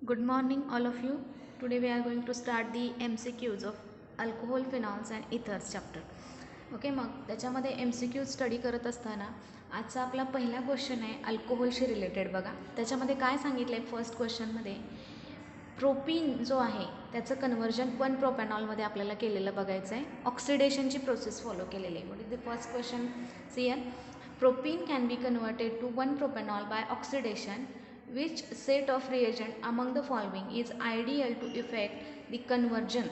Good morning, all of you. Today we are going to start the MCQs of alcohol, phenols and ethers chapter. Okay, मग त्याच्यामध्ये MCQ study करत असताना आजचा आपला पहिला question आहे अल्कोहोलशी रिलेटेड. बघा त्याच्यामध्ये काय सांगितलं आहे. फर्स्ट क्वेश्चनमध्ये प्रोपीन जो आहे त्याचं कन्व्हर्जन 1 प्रोपॅनॉलमध्ये आपल्याला केलेलं बघायचं आहे. ऑक्सिडेशनची प्रोसेस फॉलो केलेली आहे. What is the first question? C N propene can be converted to 1 propanol by oxidation. Which set of reagent among the following is ideal to effect the conversion?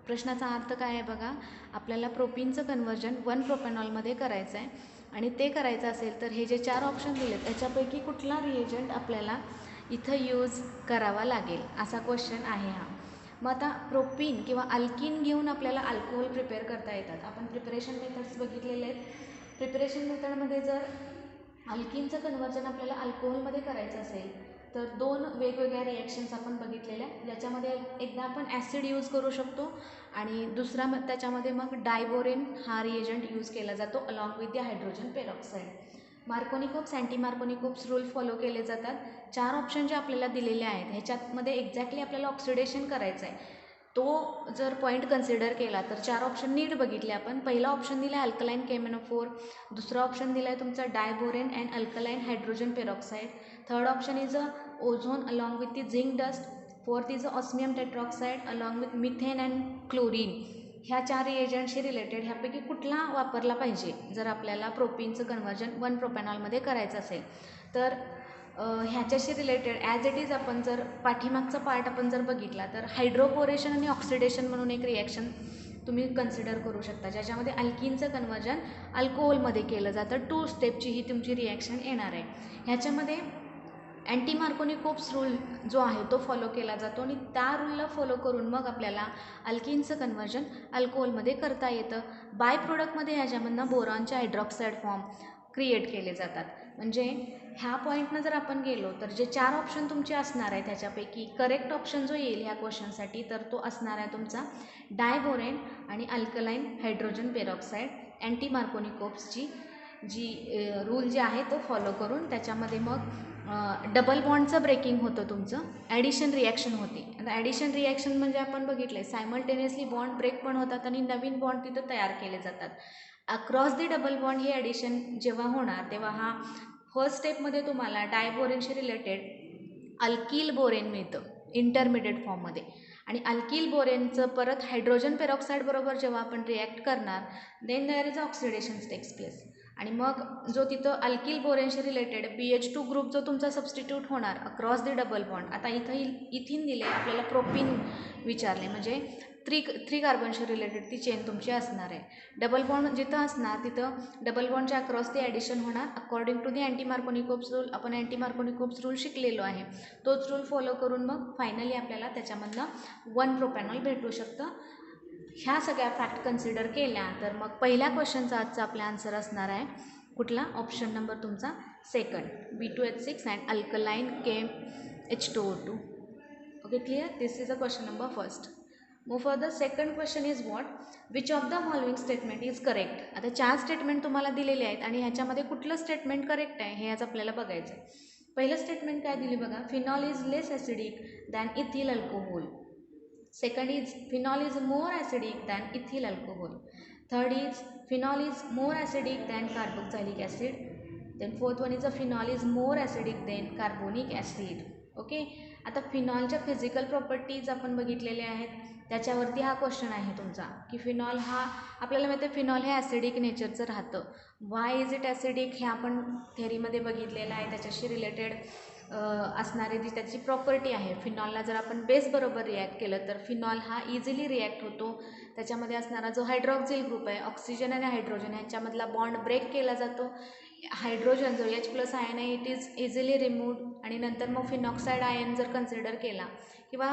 प्रश्नाचा अर्थ काय आहे बघा, आपल्याला प्रोपीनचं कन्वर्जन 1 प्रोपॅनॉलमध्ये करायचं आहे आणि ते करायचं असेल तर हे जे 4 ऑप्शन दिलेत त्याच्यापैकी कुठला रिएजंट आपल्याला इथं यूज करावा लागेल असा क्वेश्चन आहे हा. मग आता प्रोपीन किंवा अल्किन घेऊन आपल्याला अल्कोहोल प्रिपेअर करता येतात. आपण प्रिपरेशन मेथड्स बघितलेले आहेत. प्रिपरेशन मेथडमध्ये जर अल्किनचं कन्वर्जन आपल्याला अल्कोहोलमध्ये करायचं असेल तर 2 वेगवेगळ्या रिॲक्शन्स आपण बघितलेल्या, ज्याच्यामध्ये एकदा आपण ॲसिड यूज करू शकतो आणि दुसरा त्याच्यामध्ये मग डायबोरेन हा रिएजंट यूज केला जातो along with the hydrogen peroxide. Markovnikov's, anti Markovnikov's rule follow केले जातात. 4 ऑप्शन जे आपल्याला दिलेले आहेत ह्याच्यामध्ये एक्झॅक्टली आपल्याला ऑक्सिडेशन करायचं आहे. तो जर पॉईंट कन्सिडर केला तर 4 ऑप्शन नीट बघितले आपण. पहिला ऑप्शन दिला आहे अल्कलाईन केमेनोफोर, दुसरा ऑप्शन दिला आहे तुमचा diborane and alkaline hydrogen peroxide, third option is a ozone along with the zinc dust, fourth is a osmium tetroxide along with methane and chlorine. ह्या 4 रिएजंटशी रिलेटेड ह्यापैकी कुठला वापरला पाहिजे जर आपल्याला प्रोपीनचं कन्वर्जन 1 प्रोपॅनॉलमध्ये करायचं असेल तर ह्याच्याशी रिलेटेड ॲज इट इज आपण जर पाठीमागचा पार्ट आपण जर बघितला तर हायड्रोपोरेशन आणि ऑक्सिडेशन म्हणून एक रिॲक्शन तुम्ही कन्सिडर करू शकता, ज्याच्यामध्ये अल्किनचं कन्वर्जन अल्कोहोलमध्ये केलं जातं. 2 स्टेपची ही तुमची रिॲक्शन येणार आहे. ह्याच्यामध्ये अँटी मार्कोनिकोप्स रूल जो आहे तो फॉलो केला जातो आणि त्या रूलला फॉलो करून मग आपल्याला अल्किनचं कन्वर्जन अल्कोहोलमध्ये करता येतं. बाय प्रोडक्टमध्ये ह्याच्यामधनं बोरॉनचे हायड्रॉक्साईड फॉर्म क्रिएट केले जातात. म्हणजे ह्या पॉईंटनं जर आपण गेलो तर जे 4 ऑप्शन तुमचे असणार आहे त्याच्यापैकी करेक्ट ऑप्शन जो येईल ह्या क्वेश्चनसाठी तर तो असणार आहे तुमचा डायबोरेन आणि अल्कलाईन हायड्रोजन पेरॉक्साईड. अँटी मार्कोनिकोप्सची जी रूल जे आहे तो फॉलो करून त्याच्यामध्ये मग डबल बॉन्डचं ब्रेकिंग होतं, तुमचं ॲडिशन रिॲक्शन होती. आता ॲडिशन रिॲक्शन म्हणजे आपण बघितलं आहे सायमल्टेनियसली बॉन्ड ब्रेक पण होतात आणि नवीन बॉन्ड तिथं तयार केले जातात. अक्रॉस दी डबल बॉन्ड हे ॲडिशन जेव्हा होणार तेव्हा हा फर्स्ट स्टेपमध्ये तुम्हाला डायबोरेनशी रिलेटेड अल्किल बोरेन मिळतं इंटरमिडिएट फॉर्ममध्ये आणि अल्किल बोरेनचं परत हायड्रोजन पेरॉक्साईड बरोबर जेव्हा आपण रिॲक्ट करणार then there is oxidation takes place आणि मग जो तिथं अल्किल बोरेनशी रिलेटेड BH2 ग्रुप जो तुमचा सबस्टिट्यूट होणार अक्रॉस दी डबल बॉन्ड. आता इथं इथिन दिले आपल्याला प्रोपीन विचारले म्हणजे थ्री कार्बनशी रिलेटेड ती चेन तुमची असणार आहे. डबल बॉन्ड जिथं असणार तिथं डबल बॉन्डच्या अक्रॉस ती ॲडिशन होणार according to the anti Markovnikov's rule. आपण अँटी मार्कोनिकोप्स रूल शिकलेलो आहे, तोच रूल फॉलो करून मग फायनली आपल्याला त्याच्यामधनं 1 प्रोपॅनॉल भेटू शकतं. ह्या सगळ्या फॅक्ट कन्सिडर केल्या तर मग पहिल्या क्वेश्चनचा आजचा आपला आन्सर असणार आहे कुठला? ऑप्शन नंबर तुमचा second, B2H6 and alkaline KMH2O2. Okay, clear? This is a question number first. Move further. Second question is what? Which of the following statement is correct? आता 4 स्टेटमेंट तुम्हाला दिलेले आहेत आणि ह्याच्यामध्ये कुठलं स्टेटमेंट करेक्ट आहे हे आज आपल्याला बघायचं आहे. पहिलं स्टेटमेंट काय दिली बघा, phenol is less acidic than ethyl alcohol. Second is phenol is more acidic than ethyl alcohol. Third is phenol is more acidic than carboxylic acid. Then fourth one is a phenol is more acidic than carbonic acid. Okay, आता फिनॉलच्या physical properties आपण बघितलेले आहेत, त्याच्यावरती हा question आहे तुमचा की phenol हा आपल्याला माहिती आहे फिनॉल हे ॲसिडिक नेचरचं राहतं. वाय इज इट ॲसिडिक हे आपण थेअरीमध्ये बघितलेलं आहे. त्याच्याशी रिलेटेड असणारी जी त्याची प्रॉपर्टी आहे, फिनॉलला जर आपण बेस बरोबर रिॲक्ट केलं तर फिनॉल हा इझिली रिॲक्ट होतो. त्याच्यामध्ये असणारा जो हायड्रॉक्झिल ग्रुप आहे ऑक्सिजन आणि हायड्रोजन ह्याच्यामधला बॉन्ड ब्रेक केला जातो. हायड्रोजन जो H+ आयन आहे इट इज इझिली रिमूव्ड आणि नंतर मग फिनॉक्साईड आयन जर कन्सिडर केला किंवा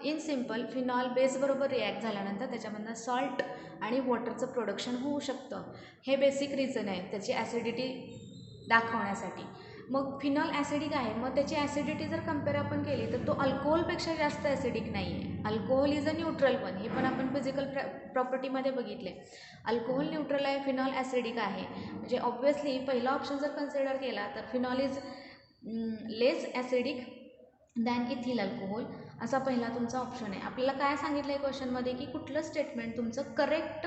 इन सिम्पल फिनॉल बेसबरोबर रिॲक्ट झाल्यानंतर त्याच्यामधनं सॉल्ट आणि वॉटरचं प्रोडक्शन होऊ शकतं. हे बेसिक रिझन आहे त्याची ॲसिडिटी दाखवण्यासाठी. मग फिनॉल ॲसिडिक आहे, मग त्याची ॲसिडिटी जर कम्पेअर आपण केली तर तो अल्कोहोलपेक्षा जास्त ॲसिडिक नाही आहे. Alcohol is a neutral one, हे पण आपण फिजिकल प्रॉपर्टीमध्ये बघितले. अल्कोहोल न्यूट्रल आहे, फिनॉल ॲसिडिक आहे. म्हणजे ऑब्व्हियसली पहिला ऑप्शन जर कन्सिडर केला तर phenol is less acidic than ethyl alcohol असा पहिला तुमचा ऑप्शन आहे. आपल्याला काय सांगितलं आहे क्वेश्चनमध्ये की कुठलं स्टेटमेंट तुमचं करेक्ट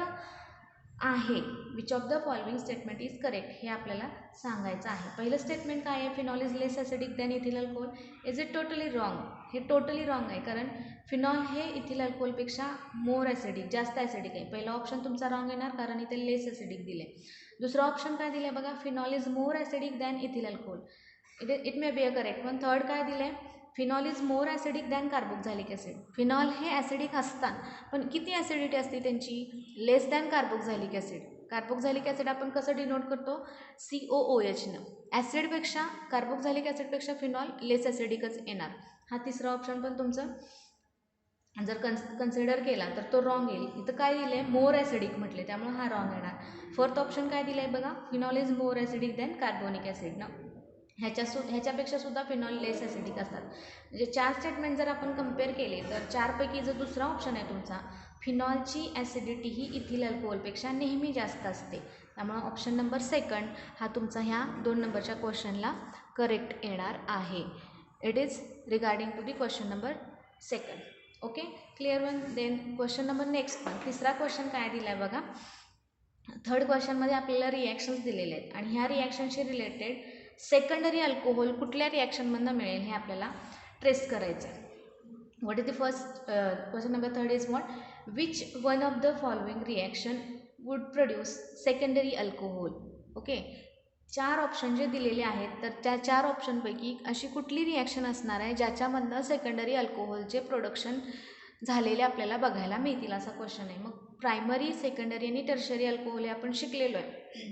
आहे, which of the following statement is correct हे आपल्याला सांगायचं आहे. पहिलं स्टेटमेंट काय आहे, phenol is less acidic than ethyl alcohol. Is it totally wrong? हे टोटली रॉंग आहे, कारण फिनॉल हे इथिल अल्कोहोलपेक्षा मोर ॲसिडिक, जास्त ॲसिडिक आहे. पहिला ऑप्शन तुमचा रॉंग येणार, कारण इथे लेस ॲसिडिक दिले. दुसरा ऑप्शन काय दिलं आहे बघा, phenol is more acidic than ethyl alcohol. It may be a correct. पण थर्ड काय दिलं आहे, phenol is more acidic than carboxylic acid. Phenol हे ॲसिडिक असतात, पण किती ॲसिडिटी असते त्यांची, less than carboxylic acid. Carboxylic acid आपण कसं डिनोट करतो, COOHनं. ॲसिडपेक्षा, कार्बोक्झॅलिक ॲसिडपेक्षा फिनॉल लेस ॲसिडिकच येणार. हा तिसरा ऑप्शन पण तुमचं जर कन्सिडर केला तर तो रॉंग येईल. इथं काय दिलं आहे, मोर ॲसिडिक म्हटले, त्यामुळे हा रॉंग येणार. फोर्थ ऑप्शन काय दिलं आहे बघा, phenol is more acidic than carbonic acid ना. ह्याच्यापेक्षा सुद्धा फिनॉल लेस ॲसिडिक असतात. म्हणजे 4 स्टेटमेंट जर आपण कम्पेअर केले तर 4पैकी जो दुसरा ऑप्शन आहे तुमचा, फिनॉलची ॲसिडिटी ही इथिल अल्कोहोलपेक्षा नेहमी जास्त असते. त्यामुळे ऑप्शन नंबर सेकंड हा तुमचा ह्या 2 नंबरच्या क्वेश्चनला करेक्ट येणार आहे. It is regarding to the question number second. Okay, clear one. Then question number next one. तिसरा क्वेश्चन काय दिला आहे बघा, थर्ड क्वेश्चनमध्ये आपल्याला रिॲक्शन्स दिलेले आहेत आणि ह्या रिॲक्शनशी रिलेटेड सेकंडरी अल्कोहोल कुठल्या रिॲक्शनमधून मिळेल हे आपल्याला ट्रेस करायचं आहे. What is the first question number third is what, which one of the following reaction would produce secondary alcohol. Okay, 4 option जे दिलेले आहेत तर त्या 4 ऑप्शनपैकी अशी कुठली रिॲक्शन असणार आहे ज्याच्यामधनं सेकंडरी अल्कोहोलचे प्रोडक्शन झालेले आपल्याला बघायला मिळतील, असा क्वेश्चन आहे. मग प्रायमरी, सेकंडरी आणि टर्शरी अल्कोहोल हे आपण शिकलेलो आहे.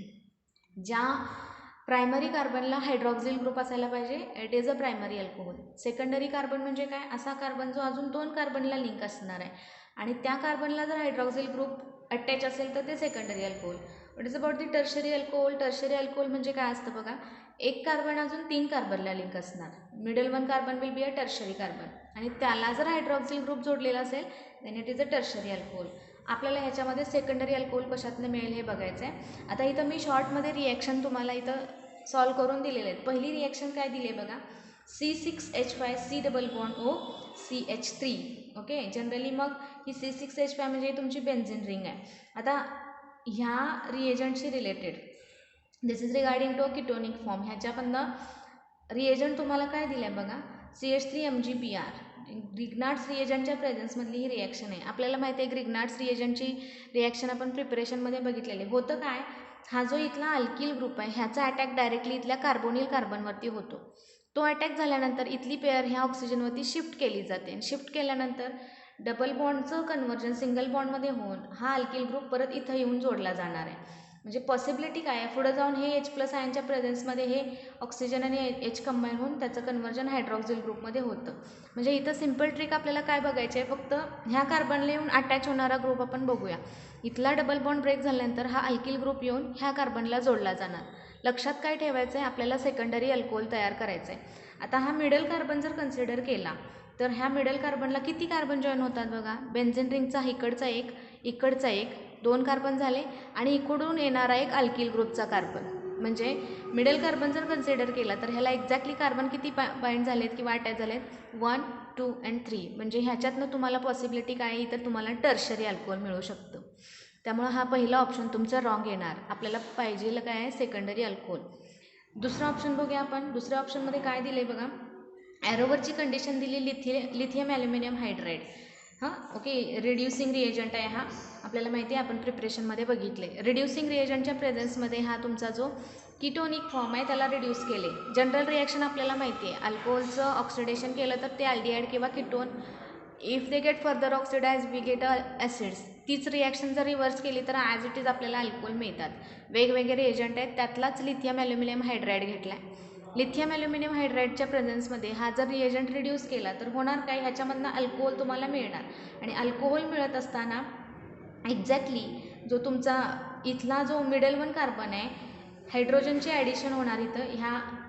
ज्या प्रायमरी कार्बनला हायड्रॉक्झिल ग्रुप असायला पाहिजे, it is a primary alcohol. Secondary carbon म्हणजे काय, असा कार्बन जो अजून 2 कार्बनला लिंक असणार आहे आणि त्या कार्बनला जर हायड्रॉक्झिल ग्रुप अटॅच असेल तर ते secondary alcohol. What is about the tertiary alcohol. Tertiary alcohol म्हणजे काय असतं बघा, एक कार्बन अजून 3 कार्बनला लिंक असणार. Middle one carbon will be a tertiary carbon आणि त्याला जर हायड्रॉक्झिल ग्रुप जोडलेला असेल then it is a tertiary alcohol. आपल्याला ह्याच्यामध्ये सेकंडरी अल्कोहोल कशातनं मिळेल हे बघायचं आहे. आता इथं मी शॉर्टमध्ये रिॲक्शन तुम्हाला इथं सॉल्व करून दिलेले आहेत. पहिली रिॲक्शन काय दिली आहे बघा, C6H5 C double bond O CH3. Okay, generally मग ही C6H5 म्हणजे तुमची बेन्झिन रिंग आहे. आता ह्या रिएजंटशी related this is regarding to ketonic form. ह्याच्यामधनं रिएजंट तुम्हाला काय दिलं आहे बघा, CH3MgPr. ग्रिग्नार्ड्स रिएजंटच्या प्रेझेन्समधली ही रिॲक्शन आहे. आपल्याला माहिती आहे ग्रिग्नार्ड्स रिएजंटची रिॲक्शन आपण प्रिपरेशनमध्ये बघितलेली. होतं काय, हा जो इथला अल्किल ग्रुप आहे ह्याचा अटॅक डायरेक्टली इथल्या कार्बोनिल कार्बनवरती होतो. तो अटॅक झाल्यानंतर इथली पेअर ह्या ऑक्सिजनवरती शिफ्ट केली जाते. शिफ्ट केल्यानंतर डबल बॉन्डचं कन्व्हर्जन सिंगल बॉन्डमध्ये होऊन हा अल्किल ग्रुप परत इथं येऊन जोडला जाणार आहे. म्हणजे पॉसिबिलिटी काय आहे, पुढे जाऊन हे H+ आयनच्या प्रेझेन्समध्ये हे ऑक्सिजन आणि H कंबाईन होऊन त्याचं कन्व्हर्जन हायड्रॉक्झिल ग्रुपमध्ये होतं. म्हणजे इथं सिम्पल ट्रिक आपल्याला काय बघायचं आहे, फक्त ह्या कार्बनला येऊन अटॅच होणारा ग्रुप आपण बघूया. इथला डबल बॉन्ड ब्रेक झाल्यानंतर हा अल्किल ग्रुप येऊन ह्या कार्बनला जोडला जाणार. लक्षात काय ठेवायचं आहे, आपल्याला सेकंडरी अल्कोहोल तयार करायचं आहे. आता हा मिडल कार्बन जर कन्सिडर केला तर ह्या मिडल कार्बनला किती कार्बन जॉईन होतात बघा, बेन्झिन रिंगचा इकडचा एक, इकडचा एक, 2 कार्बन झाले आणि इकडून येणारा एक अल्किल ग्रुपचा कार्बन. म्हणजे मिडल कार्बन जर कन्सिडर केला तर ह्याला एक्झॅक्टली कार्बन किती बाइंड झालेत किंवा अटॅच झालेत, 1, 2 and 3. म्हणजे ह्याच्यातनं तुम्हाला पॉसिबिलिटी काय आहे, तर तुम्हाला टर्शरी अल्कोहोल मिळू शकतं. त्यामुळे हा पहिला ऑप्शन तुमचा रॉंग येणार. आपल्याला पाहिजे काय आहे, सेकंडरी अल्कोहोल. दुसरा ऑप्शन बघूया आपण. दुसऱ्या ऑप्शनमध्ये काय दिले बघा, ॲरोवरची कंडिशन दिली लिथियम ॲल्युमिनियम हायड्राईड. हां, ओके, रिड्युसिंग रिएजंट आहे हा, आपल्याला माहिती आहे, आपण प्रिपरेशनमध्ये बघितले. रिड्युसिंग रिएजंटच्या प्रेझेन्समध्ये हा तुमचा जो किटोनिक फॉर्म आहे त्याला रिड्यूस केले. जनरल रिॲक्शन आपल्याला माहिती आहे, अल्कोहोलचं ऑक्सिडेशन केलं तर ते अल्डिहाइड किंवा ketone, if they get further oxidize we get acids. तीच रिॲक्शन जर रिव्हर्स केली तर ॲज इट इज आपल्याला अल्कोहोल मिळतात. वेगवेगळे रिएजंट आहेत, त्यातलाच लिथियम ॲल्युमिनियम हायड्राईड घेतला आहे. लिथियम ॲल्युमिनियम हायड्राईडच्या प्रेझेन्समध्ये हा जर रिएजंट रिड्यूस केला तर होणार काय, ह्याच्यामधनं अल्कोहोल तुम्हाला मिळणार. आणि अल्कोहोल मिळत असताना एक्झॅक्टली जो तुमचा इथला जो मिडल वन कार्बन आहे हायड्रोजनचे ॲडिशन होणार इथं,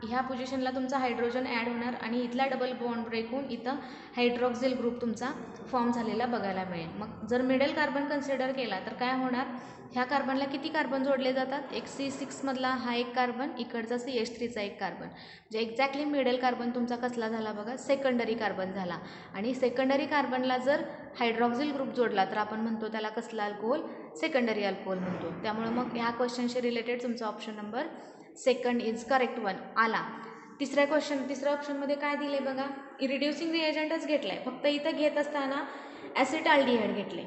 ह्या पोझिशनला तुमचा हायड्रोजन ॲड होणार आणि इथला डबल बॉन्ड ब्रेक होऊन इथं हायड्रॉक्सिल ग्रुप तुमचा फॉर्म झालेला बघायला मिळेल. मग जर मिडल कार्बन कन्सिडर केला तर काय होणार, ह्या कार्बनला किती कार्बन जोडले जातात, एक C6मधला हा एक कार्बन, इकडचा CH3चा एक कार्बन, जे एक्झॅक्टली मिडल कार्बन तुमचा कसला झाला बघा, सेकंडरी कार्बन झाला. आणि सेकंडरी कार्बनला जर हायड्रॉक्सिल ग्रुप जोडला तर आपण म्हणतो त्याला कसला अल्कोहोल, सेकंडरी अल्कोहोल म्हणतो. त्यामुळे मग ह्या क्वेश्चनशी रिलेटेड तुमचा option number second is correct one आला. तिसऱ्या ऑप्शनमध्ये काय दिले बघा, रिड्युसिंग रिएजंटच घेतलाय, फक्त इथं घेत असताना ॲसिटाल्डिहाइड घेतले.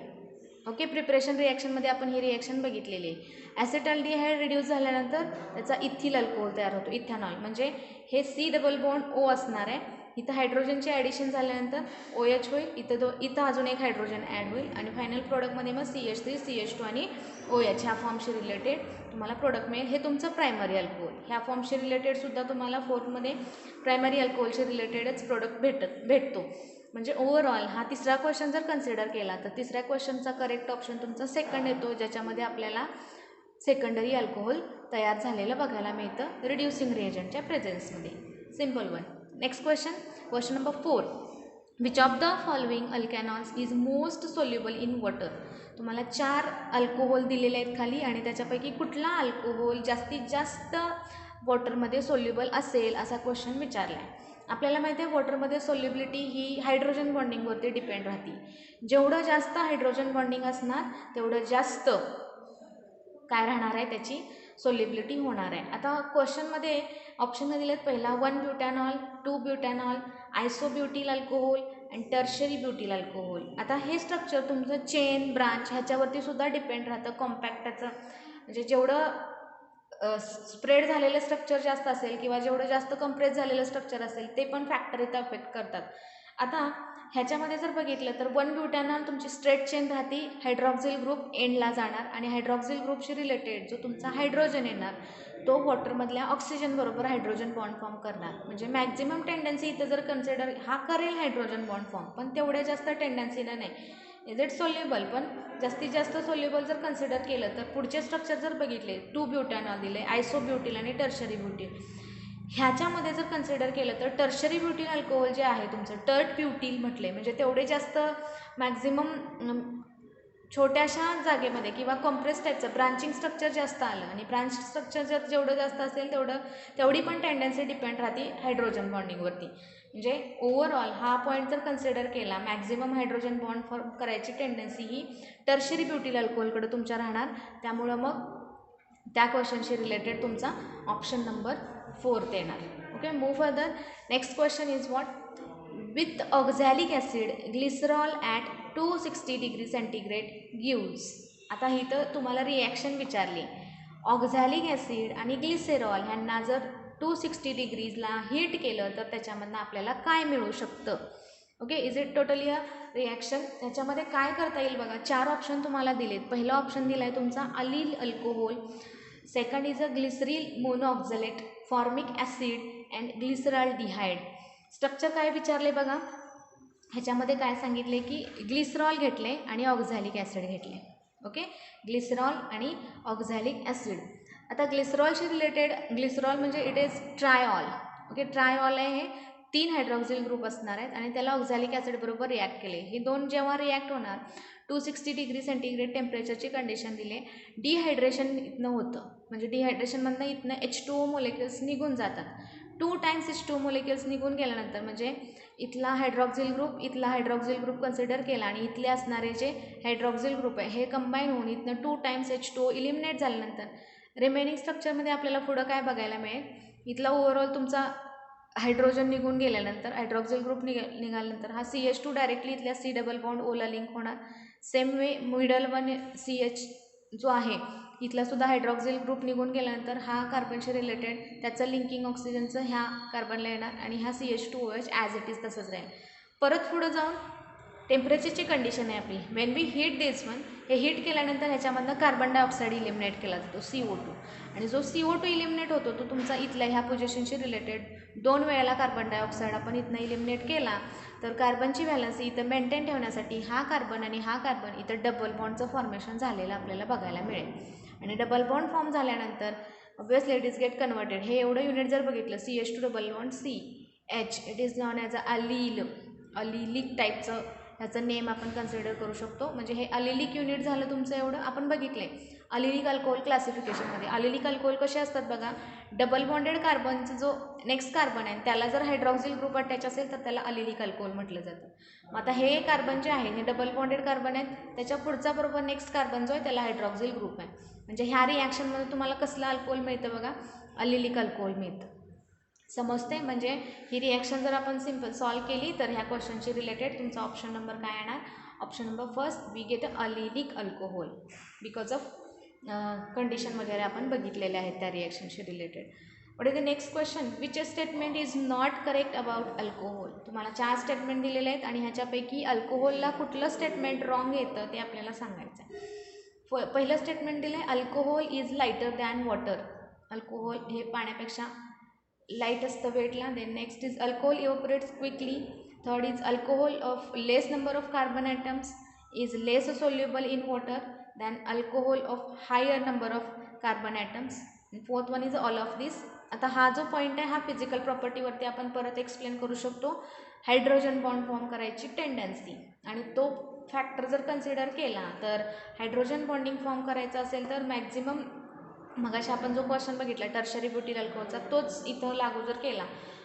ओके, प्रिपरेशन रिॲक्शनमध्ये आपण ही रिॲक्शन बघितलेली आहे. ॲसिटाल्डिहाइड रिड्यूस झाल्यानंतर त्याचा इथिल अल्कोहोल तयार होतो, इथेनॉल. म्हणजे हे C डबल बॉन्ड O असणार आहे. इथं हायड्रोजनचे ॲडिशन झाल्यानंतर OH होईल, इथं अजून एक हायड्रोजन ॲड होईल आणि फायनल प्रोडक्टमध्ये मग CH3, CH2 आणि OH ह्या फॉर्मशी रिलेटेड तुम्हाला प्रोडक्ट मिळेल. हे तुमचं प्रायमरी अल्कोहोल. ह्या फॉर्मशी रिलेटेडसुद्धा तुम्हाला फोर्थमध्ये प्रायमरी अल्कोहोलशी रिलेटेडच प्रोडक्ट भेटतो. म्हणजे ओव्हरऑल हा तिसरा क्वेश्चन जर कन्सिडर केला तर तिसऱ्या क्वेश्चनचा करेक्ट ऑप्शन तुमचा सेकंड येतो, ज्याच्यामध्ये आपल्याला सेकंडरी अल्कोहोल तयार झालेलं बघायला मिळतं रिड्युसिंग रिएजंटच्या प्रेझेन्समध्ये. Simple one. Next question number 4. Which of the following alkanols is most soluble in water. तुम्हाला 4 अल्कोहोल दिलेले आहेत खाली आणि त्याच्यापैकी कुठला अल्कोहोल जास्तीत जास्त वॉटरमध्ये सोल्युबल असेल असा क्वेश्चन विचारला आहे. आपल्याला माहिती आहे वॉटरमध्ये सोल्युबिलिटी ही हायड्रोजन बॉन्डिंगवरती डिपेंड राहते. जेवढं जास्त हायड्रोजन बॉन्डिंग असणार तेवढं जास्त काय राहणार आहे, त्याची सोल्युबिलिटी होणार आहे. आता क्वेश्चनमध्ये ऑप्शनमध्ये दिलेत, पहिला 1 butanol, 2 butanol, आयसोब्युटिल alcohol and tertiary ब्युटिल alcohol. आता हे स्ट्रक्चर तुमचं चेन ब्रांच ह्याच्यावरती सुद्धा डिपेंड राहतं. कॉम्पॅक्टाचं म्हणजे जेवढं स्प्रेड झालेलं स्ट्रक्चर जास्त असेल किंवा जेवढं जास्त कंप्रेस झालेलं स्ट्रक्चर असेल ते पण फॅक्टर इथं अफेक्ट करतात. आता ह्याच्यामध्ये जर बघितलं तर 1 ब्युटॅनॉल तुमची स्ट्रेट चेन राहते, हायड्रॉक्सिल ग्रुप एंडला जाणार आणि हायड्रॉक्सिल ग्रुपशी रिलेटेड जो तुमचा हायड्रोजन येणार तो वॉटरमधल्या ऑक्सिजन बरोबर हायड्रोजन बॉन्ड फॉर्म करणार. म्हणजे मॅक्झिमम टेंडन्सी इथं जर कन्सिडर हा करेल हायड्रोजन बॉन्ड फॉर्म, पण तेवढ्या जास्त टेंडन्सीनं नाही. इज इट सोल्युबल, पण जास्तीत जास्त सोल्युबल जर कन्सिडर केलं तर पुढचे स्ट्रक्चर जर बघितले 2 ब्युटॅनॉल दिले, आयसोब्युटिल आणि टर्शरी ब्युटिल. ह्याच्यामध्ये जर कन्सिडर केलं तर टर्शरी ब्युटिल अल्कोहोल जे आहे तुमचं टर्ट ब्युटिल म्हटले, म्हणजे तेवढे जास्त मॅक्झिमम छोट्याशा जागेमध्ये किंवा कॉम्प्रेस टाईपचं ब्रांचिंग स्ट्रक्चर जास्त आलं आणि ब्रांच स्ट्रक्चर जर जेवढं जास्त असेल तेवढी पण टेंडन्सी डिपेंड राहते हायड्रोजन बॉन्डिंगवरती. म्हणजे ओव्हरऑल हा पॉईंट जर कन्सिडर केला मॅक्झिमम हायड्रोजन बॉन्ड फॉर्म करायची टेंडन्सी ही टर्शरी ब्युटिल अल्कोहोलकडे तुमच्या राहणार. त्यामुळं मग त्या क्वेश्चनशी रिलेटेड तुमचा ऑप्शन नंबर 4 येणार. Okay, move further. Next question is what, with oxalic acid glycerol at 260 degree centigrade gives. आता ही तर तुम्हाला रिॲक्शन विचारली. ऑक्झॅलिक ॲसिड आणि ग्लिसेरॉल ह्यांना जर 260 डिग्रीजला हीट केलं तर त्याच्यामधनं आपल्याला काय मिळू शकतं. Okay, is it totally a reaction. त्याच्यामध्ये काय करता येईल बघा, 4 ऑप्शन तुम्हाला दिलेत. पहिला ऑप्शन दिला आहे तुमचा allyl alcohol, second is a glyceryl monooxalate, formic acid and glyceraldehyde. Structure काय विचारले बघा, ह्याच्यामध्ये काय सांगितले की ग्लिसरॉल घेतले आणि ऑक्झॅलिक ॲसिड घेतले. ओके, ग्लिसरॉल आणि ऑक्झॅलिक ॲसिड. आता ग्लिसरॉलशी रिलेटेड, ग्लिसरॉल म्हणजे इट इज ट्रायऑल. ओके, ट्रायऑल आहे, हे 3 हायड्रॉक्सिल ग्रुप असणार आहेत आणि त्याला ऑक्झॅलिक ॲसिड बरोबर रिॲक्ट केले. हे दोन जेव्हा रिॲक्ट होणार 260 डिग्री सेंटीग्रेड टेम्परेचरची कंडिशन दिले, डिहायड्रेशन इथनं होतं. म्हणजे डिहायड्रेशनमधनं इथनं H2O मोलेक्युल्स निघून जातात. 2 टाइम्स H2O मोलेक्युल्स निघून गेल्यानंतर म्हणजे इथला हायड्रॉक्सिल ग्रुप कन्सिडर केला आणि इथले असणारे जे हायड्रॉक्सिल ग्रुप आहे हे कंबाईन होऊन इथनं 2 टाइम्स H2O इलिमिनेट झाल्यानंतर रिमेनिंग स्ट्रक्चरमध्ये आपल्याला पुढं काय बघायला मिळेल, इथला ओव्हरऑल तुमचा हायड्रोजन निघून गेल्यानंतर हायड्रॉक्सिल ग्रुप निघाल्यानंतर हा CH2 डायरेक्टली इथल्या C डबल बॉन्ड ओला लिंक होणार. Same way middle one CH जो आहे इथला सुद्धा हायड्रॉक्सिल ग्रुप निघून गेल्यानंतर हा कार्बनशी रिलेटेड त्याचं लिंकिंग ऑक्सिजनचं ह्या कार्बनला येणार आणि हा CH2OH ॲज इट इज तसंच राहील. परत पुढं जाऊन टेम्परेचरची कंडिशन आहे आपली, when we heat this one, हे हीट केल्यानंतर ह्याच्यामधनं कार्बन डायऑक्साईड इलिमिनेट केला जातो CO2 आणि जो CO2 इलिमिनेट होतो तो तुमचा इथल्या ह्या पोझिशनशी रिलेटेड 2 वेळेला कार्बन डायऑक्साईड आपण इथनं इलिमिनेट केला तर कार्बनची व्हॅलन्सी इथं मेंटेन ठेवण्यासाठी हा कार्बन आणि हा कार्बन इथं डबल बॉन्डचं फॉर्मेशन झालेलं आपल्याला बघायला मिळेल आणि डबल बॉन्ड फॉर्म झाल्यानंतर obviously it is get converted. हे एवढं युनिट जर बघितलं CH2 double bond C H, it is known as a allylic टाईपचं ह्याचं नेम आपण कन्सिडर करू शकतो. म्हणजे हे अलिलिक युनिट झालं तुमचं एवढं आपण बघितलं आहे. अलिलिक अल्कोहोल क्लासिफिकेशनमध्ये अलिलिक अल्कोहोल कसे असतात बघा, डबल बॉन्डेड कार्बनचा जो नेक्स्ट कार्बन आहे त्याला जर हायड्रॉक्सिल ग्रुप अटॅच असेल तर त्याला अलिलिक अल्कोहोल म्हटलं जातं. मग आता हे कार्बन जे आहे हे डबल बॉन्डेड कार्बन आहेत, त्याच्या पुढचा बरोबर नेक्स्ट कार्बन जो आहे त्याला हायड्रॉक्सिल ग्रुप आहे. म्हणजे ह्या रिॲक्शनमध्ये तुम्हाला कसलं अल्कोहोल मिळतं बघा, अलिलिक अल्कोहोल मिळतं. समजते. म्हणजे ही रिॲक्शन जर आपण सिम्पल सॉल्व केली तर ह्या क्वेश्चनशी रिलेटेड तुमचा ऑप्शन नंबर काय येणार, option number first we get a allylic alcohol because of condition वगैरे आपण बघितलेले आहेत त्या रिॲक्शनशी related. What is the next question, which statement is not correct about alcohol. तुम्हाला 4 स्टेटमेंट दिलेले आहेत आणि ह्याच्यापैकी अल्कोहोलला कुठलं स्टेटमेंट रॉंग येतं ते आपल्याला सांगायचं आहे. पहिलं स्टेटमेंट दिलं आहे alcohol is lighter than water. Alcohol हे पाण्यापेक्षा लाईट असतं वेटला. Then next is alcohol evaporates quickly. Third is alcohol of less number of carbon atoms is less soluble in water than alcohol of higher number of carbon atoms. Fourth one is all of this. आता हा जो point आहे हा physical प्रॉपर्टीवरती आपण परत explain करू शकतो. Hydrogen bond form करायची टेंडन्सी, आणि तो फॅक्टर जर कन्सिडर केला तर हायड्रोजन बॉन्डिंग फॉर्म करायचं असेल तर मॅक्झिमम मगाशी आपण जो क्वेश्चन बघितला टर्शरी ब्युटील अल्कोहोलचा तोच इथं लागू जर केला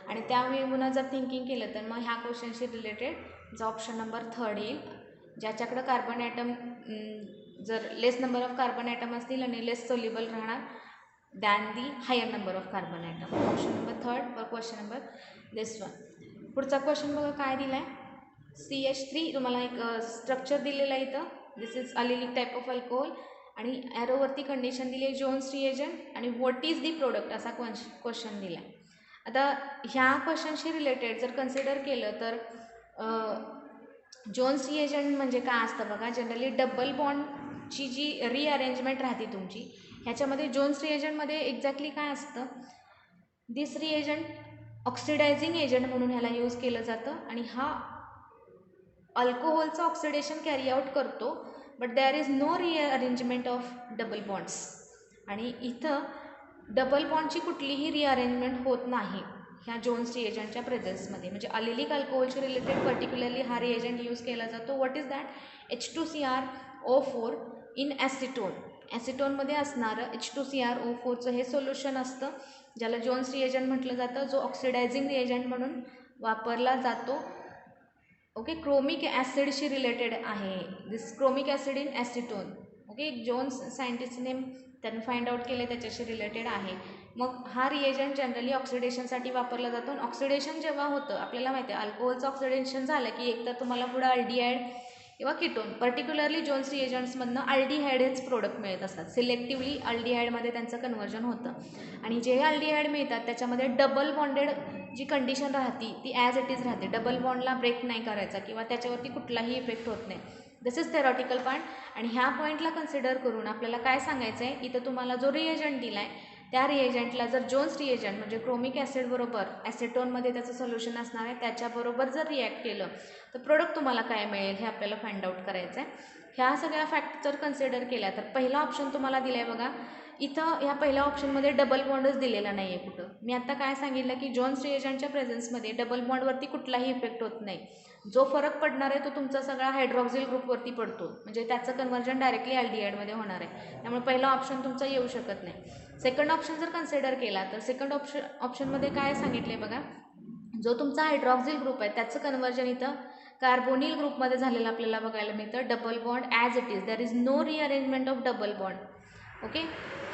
आणि त्यावेळी जर थिंकिंग केलं तर मग ह्या क्वेश्चनशी रिलेटेड जो ऑप्शन नंबर थर्ड येईल, ज्याच्याकडं कार्बन ॲटम जर less number of carbon atom असतील आणि लेस सोल्युबल राहणार than the higher number of carbon atom. Option number third for question number this one. पुढचा क्वेश्चन बघा काय दिला आहे, CH3 तुम्हाला एक स्ट्रक्चर दिलेलं आहे इथं. दिस इज अलिलिक टाईप ऑफ अल्कोहोल आणि ॲरोवरती कंडिशन दिली आहे जोन्स रिएजंट आणि व्हॉट इज दी प्रोडक्ट असा क्वेश्चन दिला आहे. आता ह्या क्वेश्चनशी रिलेटेड जर कन्सिडर केलं तर जोन्स रिएजंट म्हणजे काय असतं बघा, जनरली डबल बॉन्डची जी रिअरेंजमेंट राहते तुमची ह्याच्यामध्ये जोन्स रिएजंटमध्ये एक्झॅक्टली काय असतं, दिस रिएजंट ऑक्सिडायझिंग एजंट म्हणून ह्याला यूज केलं जातं आणि हा अल्कोहोलचं ऑक्सिडेशन कॅरी आउट करतो, but there is no rearrangement of double bonds. आणि इथं डबल बॉन्डची कुठलीही रिअरेंजमेंट होत नाही ह्या जोन्स रिएजंटच्या प्रेझेन्समध्ये. म्हणजे अलिलिक अल्कोहोलशी रिलेटेड पर्टिक्युलरली हा रिएजंट यूज केला जातो. What is that, H2CrO4 in acetone. ॲसिटोनमध्ये असणारं H2CrO4चं हे सोल्युशन असतं ज्याला जोन्स रिएजंट म्हटलं जातं, जो ऑक्सिडायझिंग रिएजंट म्हणून वापरला जातो. ओके, क्रोमिक ॲसिडशी रिलेटेड आहे this chromic acid in acetone. Okay, Jones scientist name त्यांनी फाइंड आउट केले त्याच्याशी रिलेटेड आहे. मग हा रिएजंट जनरली ऑक्सिडेशनसाठी वापरला जातो. ऑक्सिडेशन जेव्हा होतं आपल्याला माहिती आहे अल्कोहोलचं ऑक्सिडेशन झालं की एकतर तुम्हाला पुढं अल्डिहाइड किंवा किटोन, पर्टिक्युलरली जोन्स रिएजंट्समधनं अल्डिहाइड हेच प्रोडक्ट मिळत असतात. सिलेक्टिव्हली अल्डिहाइडमध्ये त्यांचं कन्व्हर्जन होतं आणि जे अल्डिहाइड मिळतात त्याच्यामध्ये डबल बॉन्डेड जी कंडिशन राहते ती ॲज इट इज राहते. डबल बॉन्डला ब्रेक नाही करायचा किंवा त्याच्यावरती कुठलाही इफेक्ट होत नाही. दिस इज थेरॉटिकल पार्ट. आणि ह्या पॉईंटला कन्सिडर करून आपल्याला काय सांगायचं आहे, इथं तुम्हाला जो रिएजंट दिला आहे त्या रिएजंटला जर जोन्स रिएजंट म्हणजे क्रोमिक ॲसिड बरोबर ॲसिटोनमध्ये त्याचं सोल्युशन असणार आहे त्याच्याबरोबर जर रिॲक्ट केलं तर प्रोडक्ट तुम्हाला काय मिळेल हे आपल्याला फाइंड आउट करायचं आहे. ह्या सगळ्या फॅक्ट जर कन्सिडर केल्या तर पहिला ऑप्शन तुम्हाला दिला आहे बघा, इथं ह्या पहिल्या ऑप्शनमध्ये डबल बॉन्डच दिलेला नाही आहे कुठं. मी आता काय सांगितलं की जोन्स रिएजंटच्या प्रेझेन्समध्ये डबल बॉन्डवरती कुठलाही इफेक्ट होत नाही. जो फरक पडणार आहे तो तुमचा सगळा हायड्रॉक्सिल ग्रुपवरती पडतो, म्हणजे त्याचं कन्व्हर्जन डायरेक्टली अल्डिहाइडमध्ये होणार आहे. त्यामुळे पहिला ऑप्शन तुमचा येऊ शकत नाही. सेकंड ऑप्शन जर कन्सिडर केला तर सेकंड ऑप्शनमध्ये काय सांगितले बघा, जो तुमचा हायड्रॉक्सिल ग्रुप आहे त्याचं कन्व्हर्जन इथं कार्बोनिल ग्रुपमध्ये झालेलं आपल्याला बघायला मिळतं. Double bond as it is, there is no rearrangement of double bond. Okay,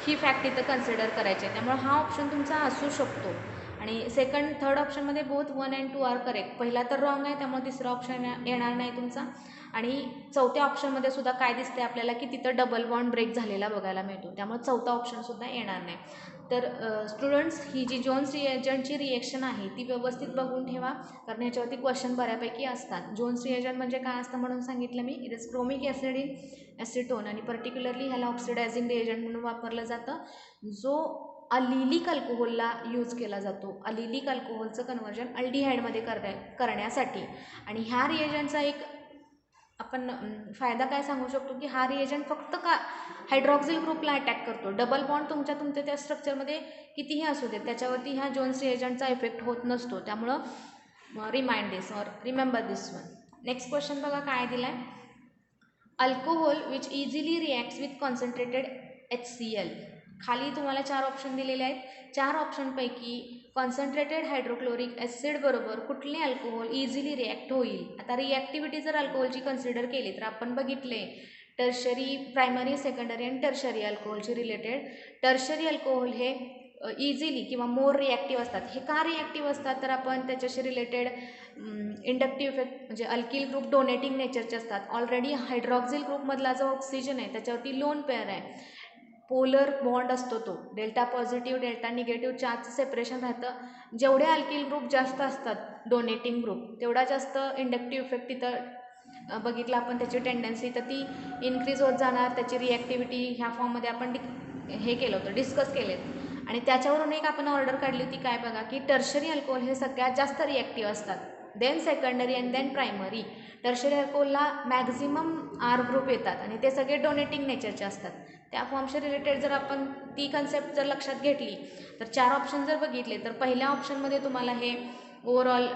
ही फॅक्ट इथं कन्सिडर करायची आहे. त्यामुळे हा ऑप्शन तुमचा असू शकतो. आणि सेकंड थर्ड ऑप्शनमध्ये बोथ 1 and 2 आर करेक्ट. पहिला तर रॉंग आहे त्यामुळे तिसरा ऑप्शन येणार नाही तुमचा. आणि चौथ्या ऑप्शनमध्ये सुद्धा काय दिसते आपल्याला की तिथं डबल बॉन्ड ब्रेक झालेला बघायला मिळतो, त्यामुळे चौथा ऑप्शनसुद्धा येणार नाही. तर स्टुडंट्स ही जी जोन्स रिएजंटची रिएक्शन आहे ती व्यवस्थित बघून ठेवा, कारण ह्याच्यावरती क्वेश्चन बऱ्यापैकी असतात. जोन्स रिएजंट म्हणजे काय असतं म्हणून सांगितलं मी, it is chromic acid in acetone आणि पर्टिक्युलरली ह्याला ऑक्सिडायझिंग रिएजंट म्हणून वापरलं जातं, जो अलिलिक अल्कोहोलला यूज केला जातो. अलिलिक अल्कोहोलचं कन्व्हर्जन अल्डिहाइडमध्ये करण्यासाठी. आणि ह्या रिएजंटचा एक आपण फायदा काय सांगू शकतो की हा रिएजंट फक्त का हायड्रॉक्सिल ग्रुपला अटॅक करतो. डबल बॉन्ड तुमच्या त्या स्ट्रक्चरमध्ये कितीही असू देत त्याच्यावरती ह्या जोन्स रिएजंटचा इफेक्ट होत नसतो. त्यामुळं रिमाइंड दिस और रिमेंबर दिस वन. नेक्स्ट क्वेश्चन बघा काय दिलाय. Alcohol which easily reacts with concentrated HCl. खाली तुम्हाला 4 ऑप्शन दिलेले आहेत. 4 ऑप्शनपैकी कॉन्सन्ट्रेटेड हायड्रोक्लोरिक ॲसिड बरोबर कुठले अल्कोहोल इझिली रिॲक्ट होईल. आता रिॲक्टिव्हिटी जर अल्कोहोलची कन्सिडर केली तर आपण बघितले टर्शरी, प्रायमरी, सेकंडरी आणि टर्शरी अल्कोहोलची रिलेटेड. टर्शरी अल्कोहोल हे इझिली किंवा मोर रिॲक्टिव्ह असतात. हे का रिॲक्टिव्ह असतात तर आपण त्याच्याशी रिलेटेड इंडक्टिव्ह इफेक्ट म्हणजे अल्किल ग्रुप डोनेटिंग नेचरचे असतात. ऑलरेडी हायड्रॉक्झिल ग्रुपमधला जो ऑक्सिजन आहे त्याच्यावरती लोन पेअर आहे, पोलर बॉन्ड असतो तो, डेल्टा पॉझिटिव्ह डेल्टा निगेटिव्ह चार्जचं सेपरेशन राहतं. जेवढे अल्किल ग्रुप जास्त असतात डोनेटिंग ग्रुप तेवढा जास्त इंडक्टिव्ह इफेक्ट तिथं बघितलं आपण त्याची टेंडन्सी तर ती इन्क्रीज होत जाणार. त्याची रिॲक्टिव्हिटी ह्या फॉर्ममध्ये आपण हे केलं होतं, डिस्कस केलेत. आणि त्याच्यावरून एक आपण ऑर्डर काढली होती काय बघा की टर्शरी अल्कोहोल हे सगळ्यात जास्त रिॲक्टिव्ह असतात, then secondary and then primary. Tertiary अल्कोहोलला मॅक्झिमम R ग्रुप येतात आणि ते सगळे डोनेटिंग नेचरचे असतात. त्या फॉर्मशी रिलेटेड जर आपण ती कन्सेप्ट जर लक्षात घेतली तर 4 ऑप्शन जर बघितले तर पहिल्या ऑप्शनमध्ये तुम्हाला हे overall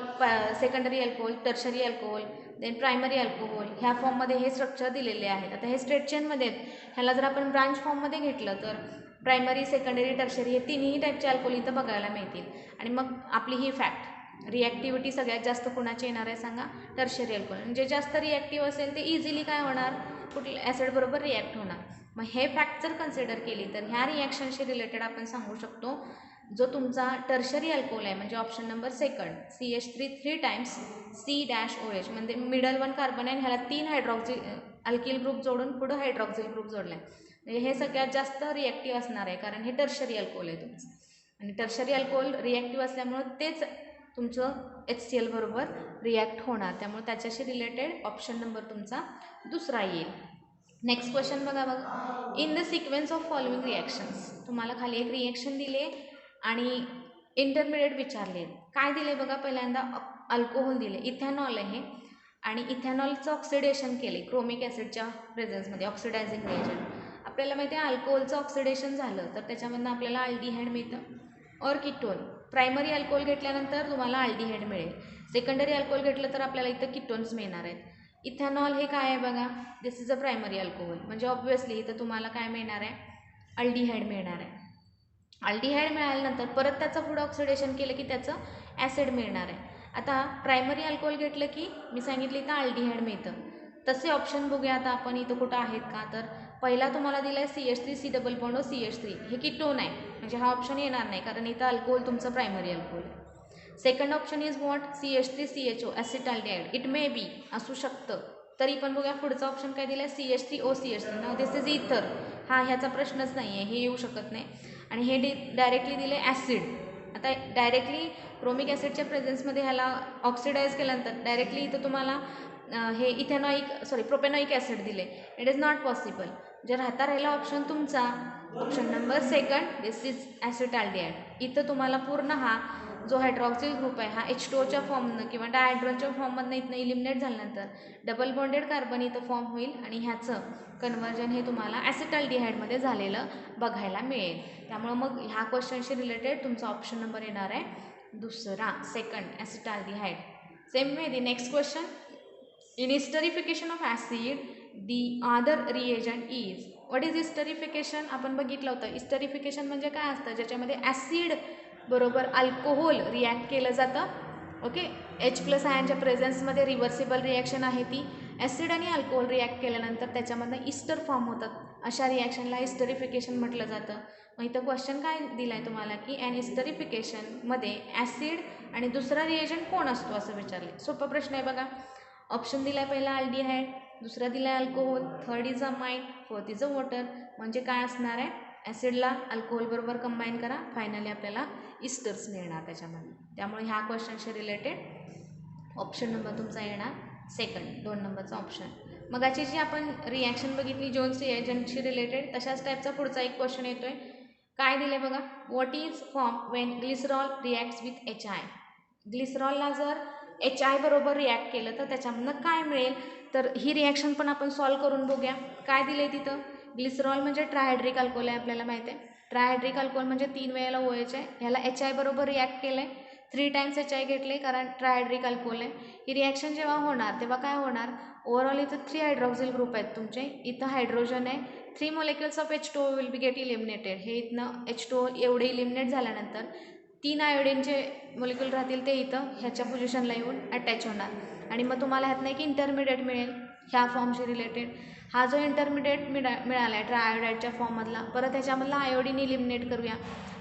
secondary alcohol, tertiary alcohol, then primary alcohol ह्या फॉर्ममध्ये हे स्ट्रक्चर दिलेले आहेत. आता हे स्ट्रेट चेनमध्ये आहेत. ह्याला जर आपण ब्रांच फॉर्ममध्ये घेतलं तर प्रायमरी, सेकंडरी, टर्शरी हे तिन्ही टाईपचे अल्कोहोल इथं बघायला मिळतील. आणि मग आपली ही फॅक्ट रिॲक्टिव्हिटी सगळ्यात जास्त कुणाची येणार आहे सांगा, टर्शरी अल्कोहोल. जे जास्त रिॲक्टिव्ह असेल ते इझिली काय होणार, कुठल्या ॲसिडबरोबर रिॲक्ट होणार. मग हे फॅक्ट जर कन्सिडर केली तर ह्या रिॲक्शनशी रिलेटेड आपण सांगू शकतो जो तुमचा टर्शरी अल्कोहोल आहे म्हणजे option number second CH3 3 times C-OH म्हणजे मिडल 1 कार्बन आहे, ह्याला 3 हायड्रॉक्झिल अल्किल ग्रुप जोडून पुढं हायड्रॉक्झिल ग्रुप जोडला आहे. म्हणजे हे सगळ्यात जास्त रिॲक्टिव्ह असणार आहे कारण हे टर्शरी अल्कोहोल आहे तुमचं. आणि टर्शरी अल्कोहोल रिॲक्टिव्ह असल्यामुळं तेच तुमचं HCl बरोबर रिॲक्ट होणार. त्यामुळे त्याच्याशी रिलेटेड ऑप्शन नंबर तुमचा दुसरा येईल. नेक्स्ट क्वेश्चन बघा. In the sequence of following reactions. तुम्हाला खाली एक रिॲक्शन दिले आणि इंटरमिडिएट विचारले. काय दिले बघा. पहिल्यांदा अल्कोहोल दिले, इथेनॉल आहे आणि इथेनॉलचं ऑक्सिडेशन केले क्रोमिक ॲसिडच्या प्रेझेन्समध्ये, ऑक्सिडायझिंग रिएजंट. आपल्याला माहिती आहे अल्कोहोलचं ऑक्सिडेशन झालं तर त्याच्यामधनं आपल्याला अल्डिहाइड मिळतं और कीटोन. प्रायमरी अल्कोहोल घेतल्यानंतर तुम्हाला अल्डिहाइड मिळेल. सेकंडरी अल्कोहोल घेतलं तर आपल्याला इथं कीटोन्स मिळणार आहेत. इथेनॉल हे काय आहे बघा, दिस इज अ प्रायमरी अल्कोहोल म्हणजे ऑब्व्हियसली इथं तुम्हाला काय मिळणार आहे, अल्डिहाइड मिळणार आहे. अल्डिहाइड मिळाल्यानंतर परत त्याचं पुढं ऑक्सिडेशन केलं की त्याचं ॲसिड मिळणार आहे. आता प्रायमरी अल्कोहोल घेतलं की मी सांगितलं इथं अल्डिहाइड मिळतं. तसे ऑप्शन बघूया आता आपण इथं कुठं आहेत का. तर पहिला तुम्हाला दिला आहे CH3 C double bond O CH3 हे कीटोन आहे म्हणजे हा ऑप्शन येणार नाही कारण इथं अल्कोहोल तुमचं प्रायमरी अल्कोहोल आहे. Second option is what, CH3 CHO acetaldehyde. It may be असू शकतं. तरी पण बघूया पुढचा ऑप्शन काय दिला आहे, CH3 O CH3. Now this is इथर. हा ह्याचा प्रश्नच नाही आहे, हे येऊ शकत नाही. आणि हे डायरेक्टली दिले ॲसिड. आता डायरेक्टली क्रोमिक ॲसिडच्या प्रेझेन्समध्ये ह्याला ऑक्सिडाईज केल्यानंतर डायरेक्टली इथं तुम्हाला हे प्रोपेनॉइक ॲसिड दिले. It is not possible. जे राहिला ऑप्शन तुमचा option number second, this is acetaldehyde. इथं तुम्हाला पूर्ण हा जो हायड्रॉक्सिल ग्रुप आहे हा H2Oच्या फॉर्मनं किंवा डायहायड्रोच्या फॉर्ममधनं इथनं इलिमिनेट झाल्यानंतर डबल बॉन्डेड कार्बन इथं फॉर्म होईल आणि ह्याचं कन्वर्जन हे तुम्हाला ॲसिटाल्डिहाइडमध्ये झालेलं बघायला मिळेल. त्यामुळं मग ह्या क्वेश्चनशी रिलेटेड तुमचा ऑप्शन नंबर येणार आहे दुसरा, second, acetaldehyde. Same way the next question. In esterification of acid the other reagent is. What is esterification आपण बघितलं होतं. हिस्टरिफिकेशन म्हणजे काय असतं, ज्याच्यामध्ये ॲसिड बरोबर अल्कोहोल रिॲक्ट केलं जातं. ओके, H+ आयनच्या प्रेझेन्समध्ये रिव्हर्सिबल रिॲक्शन आहे ती. ॲसिड आणि अल्कोहोल रिॲक्ट केल्यानंतर त्याच्यामधनं इस्टर फॉर्म होतात. अशा रिॲक्शनला हिस्टरिफिकेशन म्हटलं जातं. मग इथं क्वेश्चन काय दिला आहे तुम्हाला की ॲन हिस्टरिफिकेशनमध्ये ॲसिड आणि दुसरा रिएजंट कोण असतो असं विचारले. सोपा प्रश्न आहे बघा. ऑप्शन दिला आहे पहिला अल्डिहाइड, दुसरा दिला आहे alcohol, third is amine, fourth is a water. म्हणजे काय असणार आहे, ॲसिडला अल्कोहोल बरोबर कंबाईन करा, फायनली आपल्याला इस्टर्स मिळणार त्याच्यामध्ये. त्यामुळे ह्या क्वेश्चनशी रिलेटेड ऑप्शन नंबर तुमचा येणार सेकंड, 2 नंबरचा ऑप्शन. मगाची जी आपण रिॲक्शन बघितली जोन्स रिएजंटशी रिलेटेड तशाच टाईपचा पुढचा एक क्वेश्चन येतोय. काय दिले बघा. What is form Wien glycerol reacts with HI. ग्लिसरॉलला जर HI बरोबर रिॲक्ट केलं तर त्याच्यामधनं काय मिळेल, तर ही रिॲक्शन पण आपण सॉल्व करून बघूया. काय दिलं आहे तिथं, ग्लिसरॉल म्हणजे ट्रायहायड्रिक अल्कोहोल आहे आपल्याला माहिती आहे. ट्रायहायड्रिक अल्कोहोल म्हणजे 3 वेळेला OH आहे. ह्याला HI बरोबर रिॲक्ट केलं आहे, 3 टाइम्स HI घेतले कारण ट्रायहायड्रिक अल्कोहोल आहे. ही रिॲक्शन जेव्हा होणार तेव्हा काय होणार, ओव्हरऑल इथं 3 हायड्रॉक्सिल ग्रुप आहेत तुमचे, इथं हायड्रोजन आहे, 3 molecules of H2O will be get eliminated. हे इथनं H2O एवढे इलिमिनेट झाल्यानंतर 3 आयोडीनचे मोलिक्युल राहतील ते इथं ह्याच्या पोझिशनला येऊन अटॅच होणार आणि मग तुम्हाला ह्यातनं एक इंटरमिडिएट मिळेल ह्या फॉर्मशी रिलेटेड. हा जो इंटरमिडिएट मिळाला आहे ट्रायआयोडाईडच्या फॉर्ममधला, परत ह्याच्यामधला आयोडीन इलिमिनेट करूया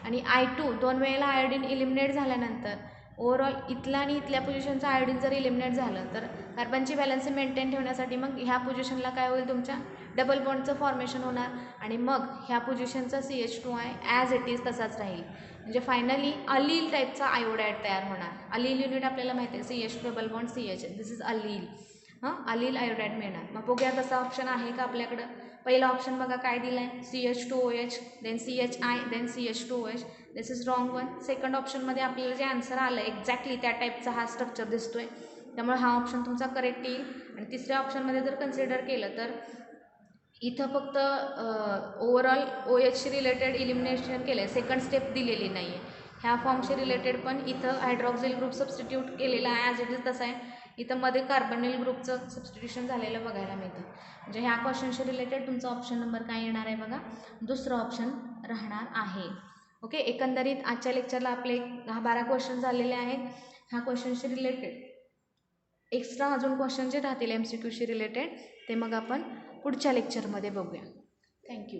आणि I2 2 वेळेला आयोडीन इलिमिनेट झाल्यानंतर ओव्हरऑल इथला आणि इथल्या पोझिशनचं आयोडीन जर इलिमिनेट झालं तर कार्बनची बॅलन्सी मेंटेन ठेवण्यासाठी मग ह्या पोझिशनला काय होईल, तुमच्या डबल बॉन्डचं फॉर्मेशन होणार आणि मग ह्या पोझिशनचा CH2 ॲज इट इज तसाच राहील. म्हणजे फायनली अलील टाईपचा आयोडाईड तयार होणार. अलील युनिट आपल्याला माहिती आहे CH double bond CH, this is allyl. Allyl iodide मिळणार. मग बघूया तसा ऑप्शन आहे का आपल्याकडं. पहिला ऑप्शन बघा काय दिला आहे, CH2OH then CHI then CH2OH. This is wrong one. Second ऑप्शनमध्ये आपल्याला जे आन्सर आलं एक्झॅक्टली त्या टाईपचा हा स्ट्रक्चर दिसतोय, त्यामुळे हा ऑप्शन तुमचा करेक्ट येईल. आणि तिसऱ्या ऑप्शनमध्ये जर कन्सिडर केलं तर इथं फक्त ओव्हरऑल OH रिलेटेड इलिमिनेशन केलं आहे, सेकंड स्टेप दिलेली नाही आहे. ह्या फॉर्मशी रिलेटेड पण इथं हायड्रॉक्सिल ग्रुप सबस्टिट्यूट केलेला आहे ॲज इट इज तसा आहे. इथं मध्ये कार्बनिल ग्रुपचं सबस्टिट्यूशन झालेलं बघायला मिळतं. म्हणजे ह्या क्वेश्चनशी रिलेटेड तुमचा ऑप्शन नंबर काय येणार आहे बघा, दुसरं ऑप्शन राहणार आहे. ओके, एकंदरीत आजच्या लेक्चरला आपले 10-12 क्वेश्चन झालेले आहेत. ह्या क्वेश्चनशी रिलेटेड एक्स्ट्रा अजून क्वेश्चन जे राहतील MCQशी रिलेटेड ते मग आपण पुढच्या लेक्चरमध्ये बघूया. थँक्यू.